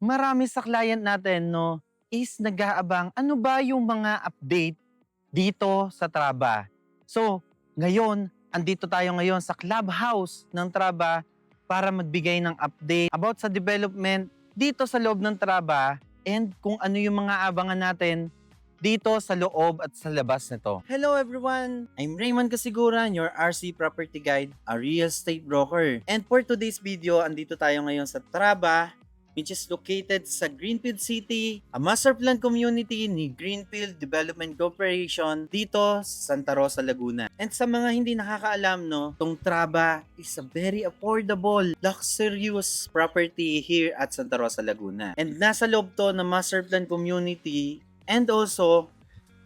marami sa client natin, no, is nag-aabang ano ba yung mga update dito sa Traba. So, ngayon, andito tayo ngayon sa clubhouse ng Traba para magbigay ng update about sa development dito sa loob ng Traba and kung ano yung mga abangan natin dito sa loob at sa labas nito. Hello everyone! I'm Raymond Kasiguran, your RC Property Guide, a real estate broker. And for today's video, andito tayo ngayon sa Traba, which is located sa Greenfield City, a master plan community ni Greenfield Development Corporation dito sa Santa Rosa, Laguna. And sa mga hindi nakakaalam, no, tong Traba is a very affordable, luxurious property here at Santa Rosa, Laguna. And nasa loob to ng master plan community and also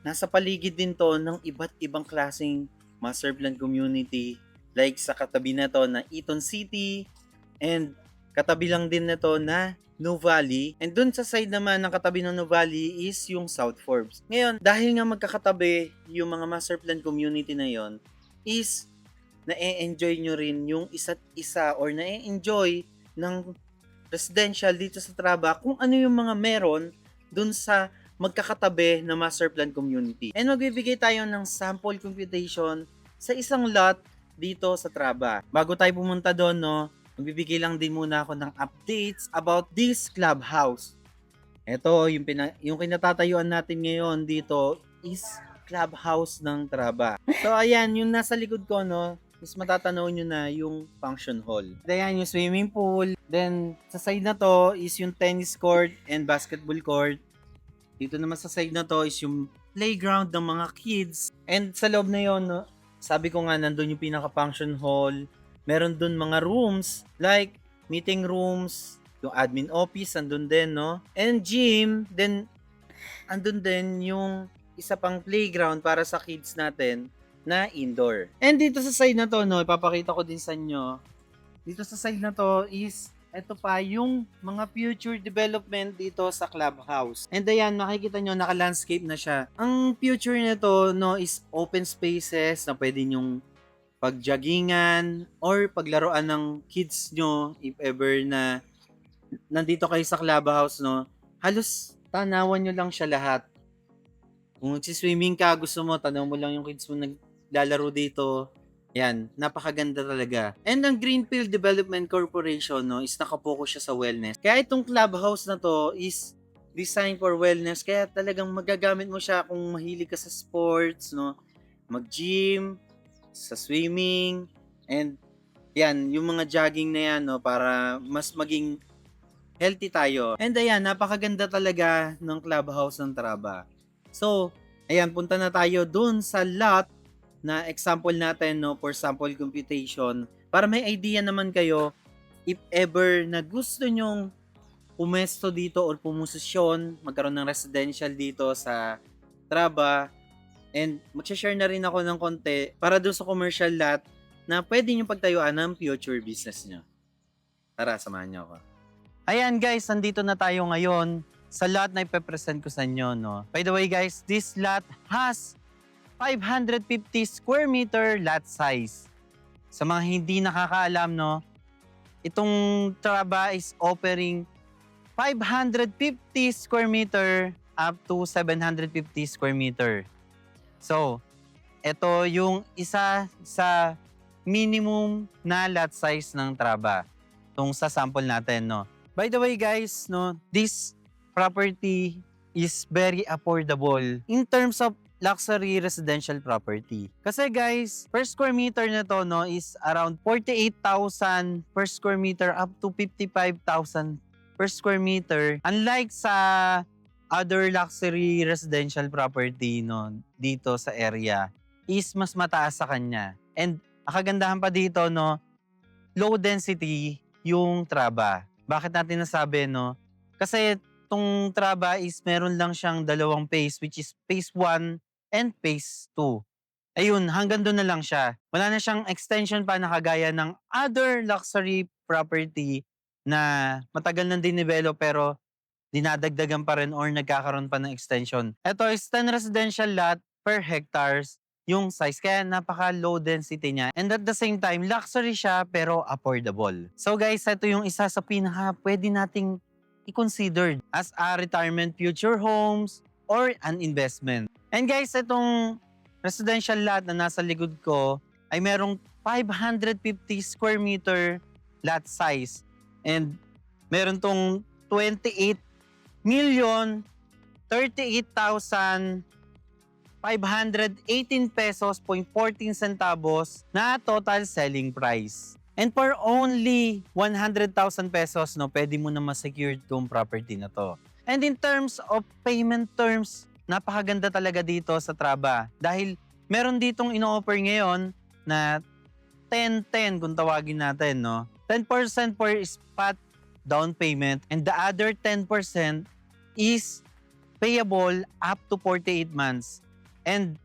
nasa paligid din to ng iba't ibang klaseng master plan community like sa katabi na to na Eton City and katabi lang din na to na New Valley. And dun sa side naman ng katabi ng New Valley is yung South Forbes. Ngayon, dahil nga magkakatabi yung mga master plan community na yon is na-enjoy nyo rin yung isa't isa or na-enjoy ng residential dito sa Traba kung ano yung mga meron dun sa magkakatabi na master plan community. And magbibigay tayo ng sample computation sa isang lot dito sa Traba. Bago tayo pumunta doon, no, magbibigay lang din muna ako ng updates about this clubhouse. Ito, yung kinatatayuan natin ngayon dito is clubhouse ng Traba. So, ayan, yung nasa likod ko, no, is matatanaw nyo na yung function hall. Ayan, yung swimming pool. Then, sa side na to is yung tennis court and basketball court. Dito naman sa side na to is yung playground ng mga kids. And sa loob na yon, no, sabi ko nga nandun yung pinaka-function hall. Meron dun mga rooms like meeting rooms, yung admin office andun din, no? And gym, then andun din yung isa pang playground para sa kids natin na indoor. And dito sa side na to, no, ipapakita ko din sa inyo. Dito sa side na to is ito pa yung mga future development dito sa clubhouse. And ayan, makikita nyo, naka-landscape na siya. Ang future nito, no, is open spaces na pwede nyong pagjaggingan or paglaruan ng kids nyo if ever na nandito kayo sa clubhouse, no. Halos tanawan nyo lang siya lahat. Kung nagsiswimming ka, gusto mo, tanaw mo lang yung kids mo naglalaro dito. Yan, napakaganda talaga. And ang Greenfield Development Corporation, no, is nakapokus siya sa wellness. Kaya itong clubhouse na to is designed for wellness. Kaya talagang magagamit mo siya kung mahilig ka sa sports, no, mag-gym, sa swimming, and yan, yung mga jogging na yan, no, para mas maging healthy tayo. And ayan, napakaganda talaga ng clubhouse ng Traba. So, ayan, punta na tayo dun sa lot na example natin, no, for sample computation para may idea naman kayo if ever na gusto nyong pumesto dito or pumosisyon, magkaroon ng residential dito sa Traba. And mag-share na rin ako ng konti para doon sa commercial lot na pwede nyo pagtayuan ng future business nyo. Tara, samahan nyo ako. Ayan guys, nandito na tayo ngayon sa lot na ipepresent ko sa inyo, no. By the way guys, this lot has 550 square meter lot size. Sa mga hindi nakakaalam, no, itong Traba is offering 550 square meter up to 750 square meter. So, ito yung isa sa minimum na lot size ng Traba. Itong sa sample natin, no. By the way guys, no, this property is very affordable in terms of luxury residential property. Kasi guys, per square meter na to, no, is around 48,000 per square meter up to 55,000 per square meter. Unlike sa other luxury residential property, no, dito sa area, is mas mataas sa kanya. And kagandahan pa dito, no, low density yung Traba. Bakit natin nasabi, no? Kasi itong Traba is meron lang siyang dalawang phase, which is phase 1 and phase 2. Ayun, hanggang doon na lang siya. Wala na siyang extension pa na kagaya ng other luxury property na matagal nang dinevelop pero dinadagdagan pa rin or nagkakaroon pa ng extension. Ito is 10 residential lot per hectares yung size. Kaya napaka-low density niya. And at the same time, luxury siya pero affordable. So guys, ito yung isa sa pinaka pwede nating i-considered as a retirement future homes or an investment. And guys, itong residential lot na nasa likod ko ay merong 550 square meter lot size. And meron tong 28,038,518 pesos point 14 centavos na total selling price. And for only 100,000 pesos, no, pwede mo na ma-secure itong property na to. And in terms of payment terms, napakaganda talaga dito sa Traba. Dahil meron ditong ino-offer ngayon na 10-10 kung tawagin natin, no? 10% for spot down payment and the other 10% is payable up to 48 months. And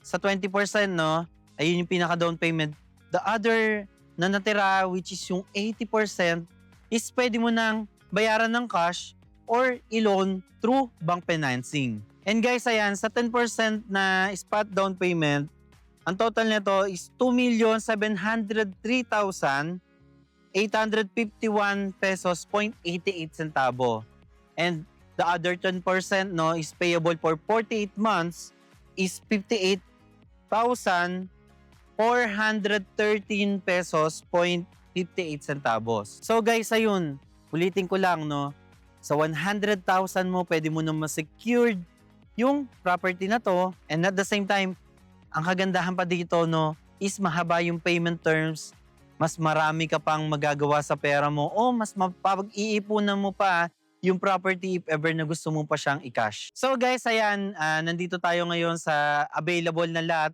sa 20%, no, ayun yung pinaka down payment. The other na natira, which is yung 80%, is pwede mo nang bayaran ng cash or i-loan through bank financing. And guys, ayan, sa 10% na spot down payment, ang total nito is 2,703,851 pesos point 88 centavo. And the other 10%, no, is payable for 48 months is 58,413 pesos point 58 centavos. So guys, ayun, ulitin ko lang, no, sa 100,000 mo, pwede mo na ma-secured yung property na to. And at the same time, ang kagandahan pa dito, no, is mahaba yung payment terms, mas marami ka pang magagawa sa pera mo o mas mapag-iipunan mo pa yung property if ever na gusto mo pa siyang i-cash. So guys, ayan, nandito tayo ngayon sa available na lot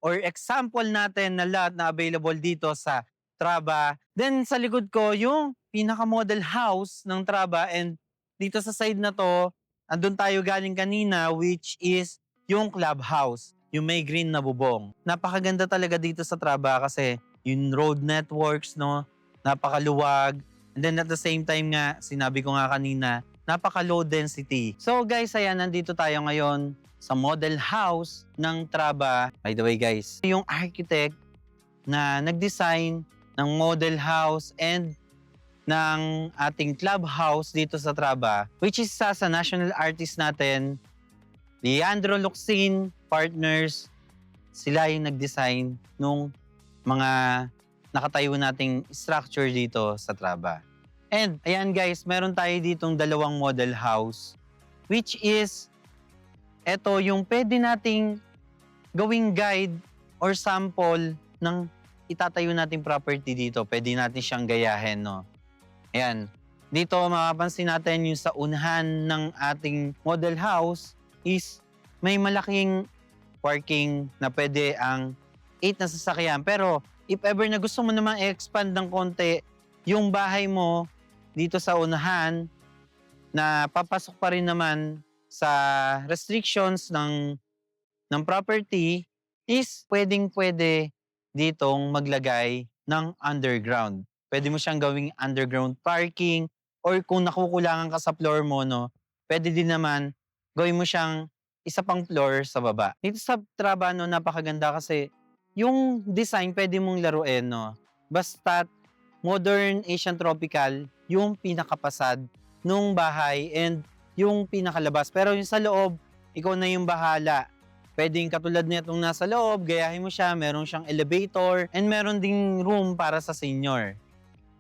or example natin na lot na available dito sa Traba. Then sa likod ko, yung pinaka-model house ng Traba, and dito sa side na to, andun tayo galing kanina, which is yung clubhouse, yung may green na bubong. Napakaganda talaga dito sa Traba kasi yung road networks, no, napakaluwag. And then at the same time nga, sinabi ko nga kanina, napaka-low density. So guys, ayan, nandito tayo ngayon sa model house ng Traba. By the way guys, yung architect na nag-design ng model house and ng ating clubhouse dito sa Traba, which is sa national artist natin, Leandro Locsin Partners. Sila yung nag-design nung mga nakatayo nating structure dito sa Traba. And ayan guys, meron tayo ditong dalawang model house, which is eto yung pwede nating gawing guide or sample ng itatayo nating property dito. Pwede natin siyang gayahin, no. Ayan, dito mapapansin natin yung sa unahan ng ating model house is may malaking parking na pwede ang 8 na sasakyan. Pero if ever na gusto mo naman i-expand ng konti yung bahay mo dito sa unahan, na papasok pa rin naman sa restrictions ng property, is pwedeng-pwede ditong maglagay ng underground. Pwede mo siyang gawing underground parking, or kung nakukulangan ka sa floor mo, no, pwede din naman gawin mo siyang isa pang floor sa baba. Dito sa Traba, no, napakaganda kasi yung design pwede mong laruin, no. Basta modern Asian tropical yung pinakapasad nung bahay and yung pinakalabas. Pero yung sa loob, ikaw na yung bahala. Pwedeng katulad nitong nasa loob, gayahin mo siya, meron siyang elevator, and meron ding room para sa senior.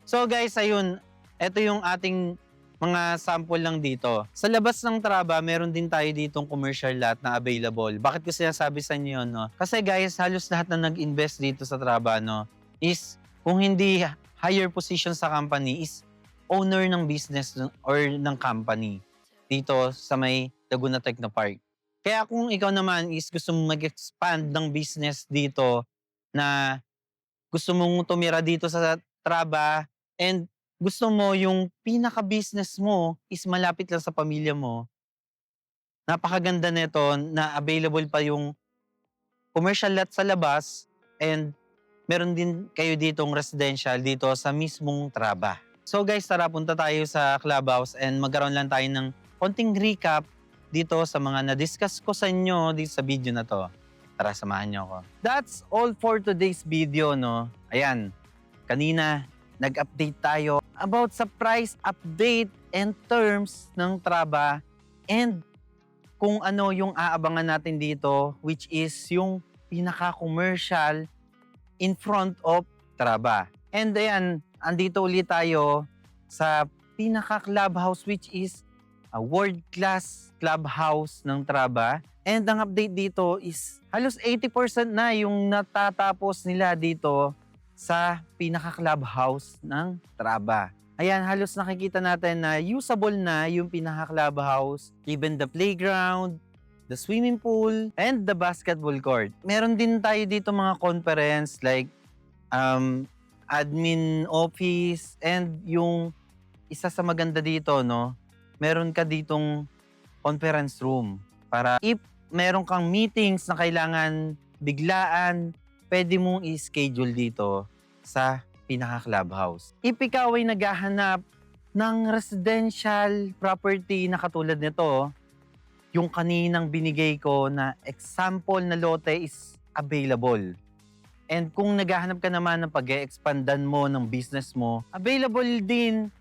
So guys, ayun, ito yung ating mga sample lang dito. Sa labas ng Traba, meron din tayo ditong commercial lot na available. Bakit ko sinasabi sa inyo yun, no? Kasi guys, halos lahat na nag-invest dito sa Traba, no, is kung hindi higher position sa company, is owner ng business or ng company dito sa may Laguna Technopark. Kaya kung ikaw naman is gusto mong mag-expand ng business dito, na gusto mong tumira dito sa Traba, and gusto mo yung pinaka-business mo is malapit lang sa pamilya mo, napakaganda nito na available pa yung commercial lot sa labas, and meron din kayo ditong residential dito sa mismong Traba. So guys, tara, punta tayo sa clubhouse and magkaroon lang tayo ng konting recap dito sa mga na-discuss ko sa inyo dito sa video na to. Tara, samahan niyo ako. That's all for today's video, no? Ayan, kanina nag-update tayo about sa price update and terms ng Traba and kung ano yung aabangan natin dito, which is yung pinaka-commercial in front of Traba. And ayan, andito ulit tayo sa pinaka-clubhouse, which is a world-class clubhouse ng Traba. And ang update dito is halos 80% na yung natatapos nila dito sa pinaka-clubhouse ng Traba. Ayan, halos nakikita natin na usable na yung pinaka-clubhouse, even the playground, the swimming pool, and the basketball court. Meron din tayo dito mga conference like admin office, and yung isa sa maganda dito, no, meron ka ditong conference room para if meron kang meetings na kailangan biglaan, pwede mong i-schedule dito sa pinaka-clubhouse. If ikaw ay naghahanap ng residential property na katulad nito, yung kaninang binigay ko na example na lote is available. And kung naghahanap ka naman ng pag-e-expandan mo ng business mo, available din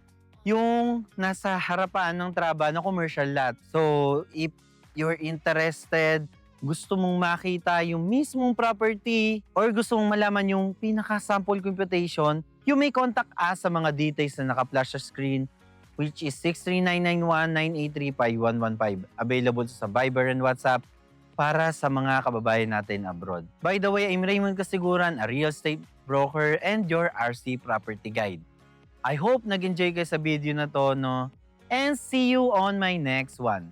yung nasa harapan ng Traba na commercial lot. So, if you're interested, gusto mong makita yung mismong property or gusto mong malaman yung pinaka-sample computation, you may contact us sa mga details na naka-flash sa screen, which is 63991-983-5115. Available sa Viber and WhatsApp para sa mga kababayan natin abroad. By the way, I'm Raymond Kasiguran, a real estate broker and your RC property guide. I hope nag-enjoy kayo sa video na to, no? And see you on my next one.